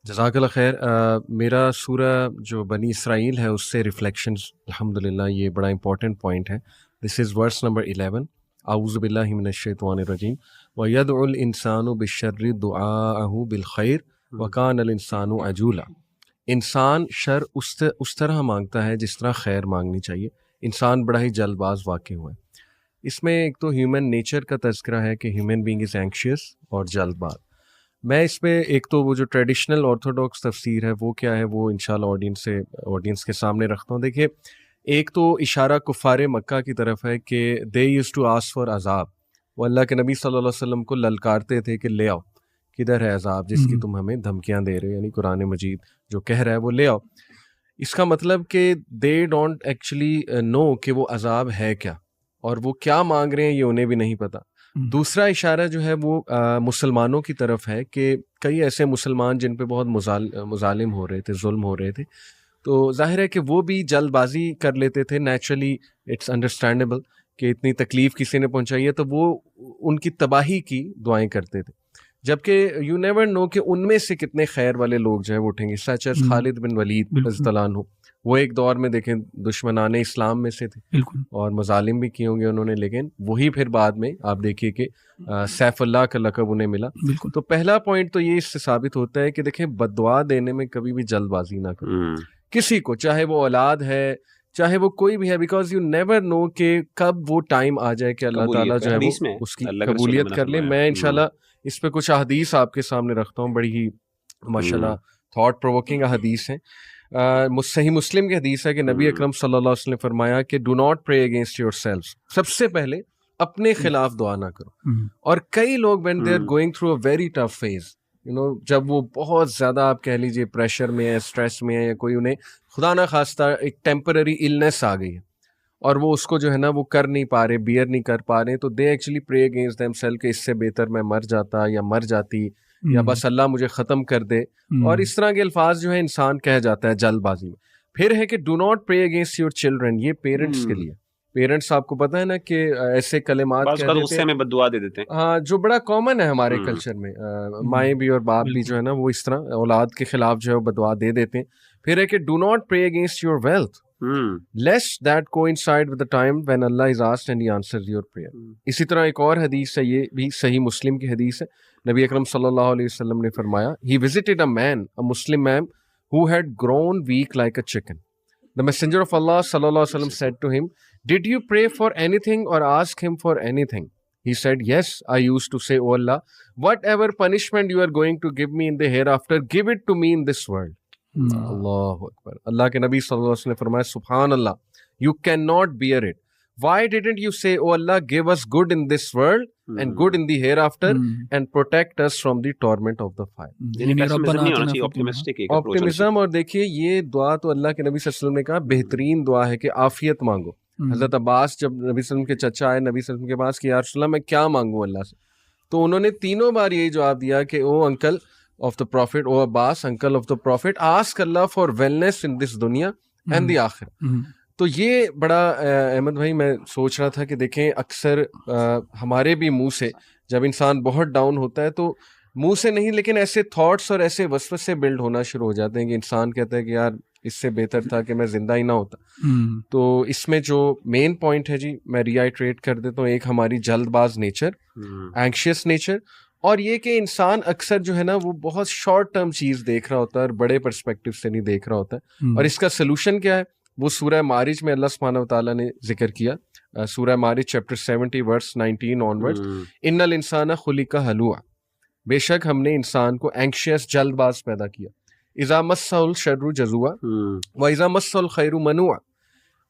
جزاک اللہ خیر. میرا سورہ جو بنی اسرائیل ہے اس سے ریفلیکشنز الحمدللہ یہ بڑا امپورٹنٹ پوائنٹ ہے. دس از ورس نمبر 11. اعوذ باللہ من الشیطان الرجیم وَيَدْعُ الْإِنسَانُ بِالشَّرِّ دُعَاءَهُ بِالْخَيْرِ وَكَانَ الْإِنسَانُ عَجُولًا. انسان شر اس طرح مانگتا ہے جس طرح خیر مانگنی چاہیے. انسان بڑا ہی جلد باز واقع ہوا ہے. اس میں ایک تو ہیومن نیچر کا تذکرہ ہے کہ ہیومن بینگ از اینکشیس اور جلد باز. میں اس پہ ایک تو وہ جو ٹریڈیشنل آرتھوڈاکس تفسیر ہے وہ کیا ہے وہ انشاءاللہ آڈینس کے سامنے رکھتا ہوں. دیکھیے ایک تو اشارہ کفار مکہ کی طرف ہے کہ they use to ask for عذاب. وہ اللہ کے نبی صلی اللہ علیہ وسلم کو للکارتے تھے کہ لے آؤ, کدھر ہے عذاب جس کی تم ہمیں دھمکیاں دے رہے ہو, یعنی قرآن مجید جو کہہ رہا ہے وہ لے آؤ. اس کا مطلب کہ دے ڈونٹ ایکچولی نو کہ وہ عذاب ہے کیا, اور وہ کیا مانگ رہے ہیں یہ انہیں بھی نہیں پتہ. دوسرا اشارہ جو ہے وہ مسلمانوں کی طرف ہے کہ کئی ایسے مسلمان جن پہ بہت مظالم ہو رہے تھے, ظلم ہو رہے تھے, تو ظاہر ہے کہ وہ بھی جلد بازی کر لیتے تھے. نیچرلی اٹس انڈرسٹینڈیبل کہ اتنی تکلیف کسی نے پہنچائی ہے تو وہ ان کی تباہی کی دعائیں کرتے تھے. جبکہ یو نیور نو کہ ان میں سے کتنے خیر والے لوگ جو ہے وہ اٹھیں گے. سچ ایز خالد بن ولید رضی اللہ عنہ, وہ ایک دور میں دیکھیں دشمنان اسلام میں سے تھے اور مظالم بھی کیے ہوں گے انہوں نے, لیکن وہی پھر بعد میں آپ دیکھیے کہ سیف اللہ کا لقب انہیں ملا. تو پہلا پوائنٹ تو یہ اس سے ثابت ہوتا ہے کہ دیکھیں بد دعا دینے میں کبھی بھی جلد بازی نہ کرو کسی کو, چاہے وہ اولاد ہے چاہے وہ کوئی بھی ہے, بیکاز یو نیور نو کہ کب وہ ٹائم آ جائے کہ اللہ تعالیٰ جو ہے وہ اس کی قبولیت کر لے. میں انشاءاللہ اس پہ کچھ احادیث آپ کے سامنے رکھتا ہوں, بڑی ہی ماشاءاللہ تھاٹ پرووکنگ احادیث ہیں. صحیح مسلم کی حدیث ہے کہ نبی اکرم صلی اللہ علیہ وسلم نے فرمایا کہ ڈو ناٹ پرے اگینسٹ یور سیلف. سب سے پہلے اپنے خلاف دعا نہ کرو. اور کئی لوگ when they are going through a very tough phase, جب وہ بہت زیادہ آپ کہہ لیجیے پریشر میں ہے, اسٹریس میں ہے, یا کوئی انہیں خدا نہ خواستہ ایک ٹیمپرری النس آ گئی ہے اور وہ اس کو جو ہے نا وہ کر نہیں پا رہے, بیئر نہیں کر پا رہے, تو دے ایکچولی پرے اگینسٹ دیم سیلف کہ اس سے بہتر میں مر جاتا یا مر جاتی, یا بس اللہ مجھے ختم کر دے. اور اس طرح کے الفاظ جو ہے انسان کہہ جاتا ہے جلد بازی میں. پھر ہے کہ ڈو ناٹ پرے اگینسٹ یور چلڈرن. یہ پیرنٹس کے لیے, پیرنٹس آپ کو پتہ ہے نا کہ ایسے کلمات کہہ دیتے ہیں, بددعا دے دیتے ہیں. ہاں, جو بڑا کامن ہے ہمارے کلچر میں, مائیں بھی اور باپ بھی جو ہے نا وہ اس طرح اولاد کے خلاف جو ہے وہ بددعا دے دیتے ہیں. پھر ہے کہ ڈو ناٹ پرے against your wealth lest that coincide with the time when Allah is asked and he answers your prayer. اسی طرح ایک اور حدیث ہے, یہ بھی صحیح مسلم کی حدیث ہے. نبی اکرم صلی اللہ علیہ وسلم نے فرمایا, he visited a man, a Muslim man who had grown weak like a chicken. The messenger of Allah صلی اللہ علیہ وسلم said to him, did you pray for anything or ask him for anything? He said, yes, I used to say, oh Allah, whatever punishment you are going to give me in the hereafter, give it to me in this world. اللہ اکبر. اللہ کے نبی صلی اللہ علیہ وسلم نے فرمایا, سبحان اللہ, you cannot bear it. Why didn't you say, oh Allah, give us good in this world and good in the hereafter and protect us from the torment of the fire. Optimism. اور دیکھیے یہ دعا تو اللہ کے نبی صلی اللہ علیہ وسلم نے کہا بہترین دعا ہے کہ عافیت مانگو. حضرت عباس جب نبی صلی اللہ علیہ وسلم کے چچا آئے نبی صلی اللہ علیہ وسلم کے پاس کہ یا رسول اللہ میں کیا مانگوں اللہ سے, تو انہوں نے تینوں بار یہی جواب دیا کہ او uncle of the Prophet, O Abbas, uncle of the Prophet, ask Allah for wellness in this dunya and the آخرہ. تو یہ بڑا احمد بھائی میں سوچ رہا تھا کہ دیکھیں اکثر ہمارے بھی منہ سے جب انسان بہت ڈاؤن ہوتا ہے تو منہ سے نہیں لیکن ایسے تھاٹس اور ایسے وسوسے بلڈ ہونا شروع ہو جاتے ہیں کہ انسان کہتا ہے کہ یار اس سے بہتر تھا کہ میں زندہ ہی نہ ہوتا. تو اس میں جو مین پوائنٹ ہے جی میں ری آئیٹریٹ کر دیتا ہوں, ایک ہماری جلد باز نیچر, اینکشیس نیچر, اور یہ کہ انسان اکثر جو ہے نا وہ بہت شارٹ ٹرم چیز دیکھ رہا ہوتا ہے اور بڑے پرسپیکٹو سے نہیں دیکھ رہا ہوتا ہے. اور اس کا سلوشن کیا ہے وہ سورہ معارج میں اللہ سبحانہ و تعالیٰ نے ذکر کیا. سورہ معارج چیپٹر 70 ورس 19 آنورڈ, ان الانسان خلق ہلوعا, بے شک ہم نے انسان کو اینکشیس جلد باز پیدا کیا. اذا مسہ الشر جزوعا واذا مسہ الخیر منوعا,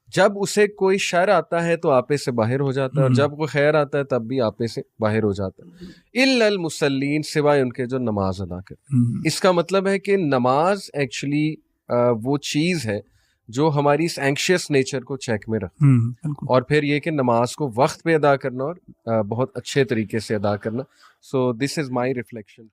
جب اسے کوئی شر آتا ہے تو آپے سے باہر ہو جاتا ہے اور جب کوئی خیر آتا ہے تب بھی آپے سے باہر ہو جاتا ہے. الا المصلین, سوائے ان کے جو نماز ادا کرتے. اس کا مطلب ہے کہ نماز ایکچولی وہ چیز ہے جو ہماری اس اینکشیس نیچر کو چیک میں رکھتی ہے. اور پھر یہ کہ نماز کو وقت پہ ادا کرنا اور بہت اچھے طریقے سے ادا کرنا. سو دس از مائی ریفلیکشن.